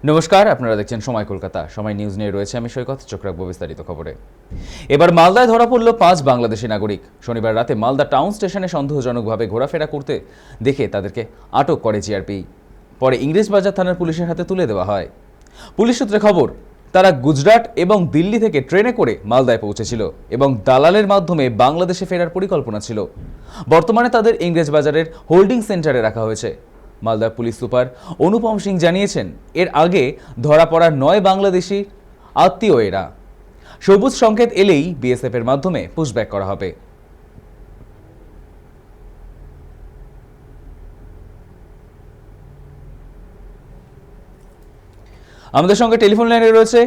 নমস্কার, আপনারা দেখছেন সময় কলকাতা। সময় নিউজ নিয়ে রয়েছে আমি সৈকত। চোখ রাখবো বিস্তারিত খবরে। এবার মালদায় ধরা পড়ল 5 বাংলাদেশি নাগরিক। শনিবার রাতে মালদা টাউন স্টেশনে সন্দেহজনকভাবে ঘোরাফেরা করতে দেখে তাদেরকে আটক করে জিআরপি। পরে ইংরেজবাজার থানার পুলিশের হাতে তুলে দেওয়া হয়। পুলিশ সূত্রে খবর, তারা গুজরাট এবং দিল্লি থেকে ট্রেনে করে মালদায় পৌঁছেছিল এবং দালালের মাধ্যমে বাংলাদেশে ফেরার পরিকল্পনা ছিল। বর্তমানে তাদের ইংরেজবাজারের হোল্ডিং সেন্টারে রাখা হয়েছে। মালদার পুলিশ সুপার অনুপম সিং জানিয়েছেন, এর আগে ধরা পড়া 9 বাংলাদেশি আত্মীয় এরা। সবুজ সংকেত এলেই বিএসএফ এর মাধ্যমে পুশব্যাক করা হবে। আমাদের সঙ্গে টেলিফোন লাইনে রয়েছে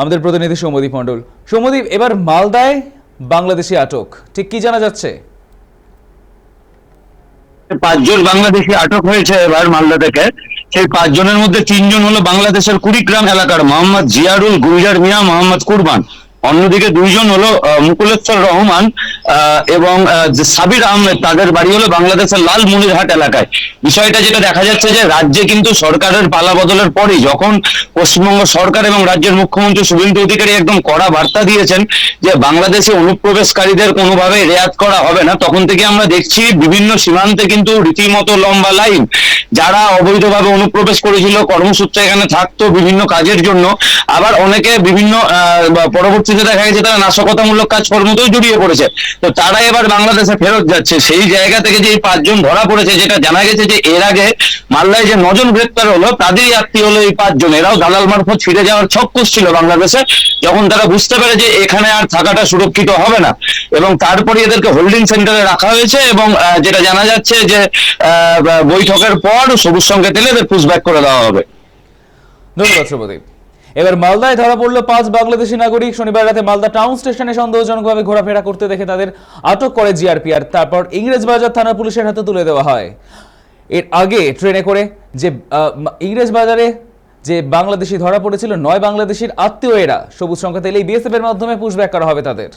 আমাদের প্রতিনিধি সৌম্যদীপ মণ্ডল। সৌম্যদীপ, এবার মালদায় বাংলাদেশি আটক, ঠিক কি জানা যাচ্ছে? 5 জন বাংলাদেশি আটক হয়েছে এবার মালদা থেকে। সেই 5 জনের মধ্যে 3 জন হলো বাংলাদেশের কুড়িগ্রাম এলাকার মোহাম্মদ জিয়ারুল, গুলজার মিয়া, মোহাম্মদ কুরবান। অন্যদিকে 2 জন হলো মুকুলেশ্বর রহমান এবং যে সাবির আহমেদ, তাদের বাড়ি হলো বাংলাদেশের লালমনিরহাট এলাকায়। বিষয়টা যেটা দেখা যাচ্ছে যে রাজ্যে কিন্তু সরকারের পালা বদলের পরই যখন পশ্চিমবঙ্গ সরকার এবং রাজ্যের মুখ্যমন্ত্রী শুভেন্দু অধিকারী একদম কড়া বার্তা দিয়েছেন যে বাংলাদেশে অনুপ্রবেশকারীদের কোনোভাবে রেয়াত করা হবে না, তখন থেকে আমরা দেখছি বিভিন্ন সীমান্তে কিন্তু রীতিমতো লম্বা লাইন। যারা অবৈধভাবে অনুপ্রবেশ করেছিল, কর্মসূত্রে এখানে থাকতো বিভিন্ন কাজের জন্য, আবার অনেকে বিভিন্ন পরবর্তীতে দেখা গেছে তারা নাশকতামূলক কাজকর্মতেও জড়িয়ে পড়েছে, তো তারা এবার বাংলাদেশে ফেরত যাচ্ছে। সেই জায়গা থেকে যে এই 5 জন ধরা পড়েছে, যেটা জানা গেছে যে এর আগে মালদায় যে 9 জন গ্রেপ্তার হলো তাদেরই আত্মীয় হলো এই 5 জন। এরাও দালাল মারফত ফিরে যাওয়ার ছক কষছিল বাংলাদেশে, যখন তারা বুঝতে পারে যে এখানে আর থাকাটা সুরক্ষিত হবে না, এবং তারপরে এদেরকে হোল্ডিং সেন্টারে রাখা হয়েছে। এবং যেটা জানা যাচ্ছে যে বৈঠকের পর সবুজ সংকেত এলে এদের পুশব্যাক করে দেওয়া হবে। ধন্যবাদ সৌম্যদীপ। এবার মালদায় ধরা পড়ল 5 বাংলাদেশি নাগরিক। শনিবার রাতে মালদা টাউন স্টেশনে সন্দেহজনকভাবে ঘোরাফেরা করতে দেখে তাদের আটক করে জিআরপি, আর তারপর ইংরেজবাজার থানা পুলিশের হাতে তুলে দেওয়া হয়। এর আগে ট্রেনে করে যে ইংরেজবাজারে যে বাংলাদেশি ধরা পড়েছিল 9 বাংলাদেশির আত্মীয় এরা। সবুজ সংকেত এলেই বিএসএফ এর মাধ্যমে পুশব্যাক করা হবে তাদের।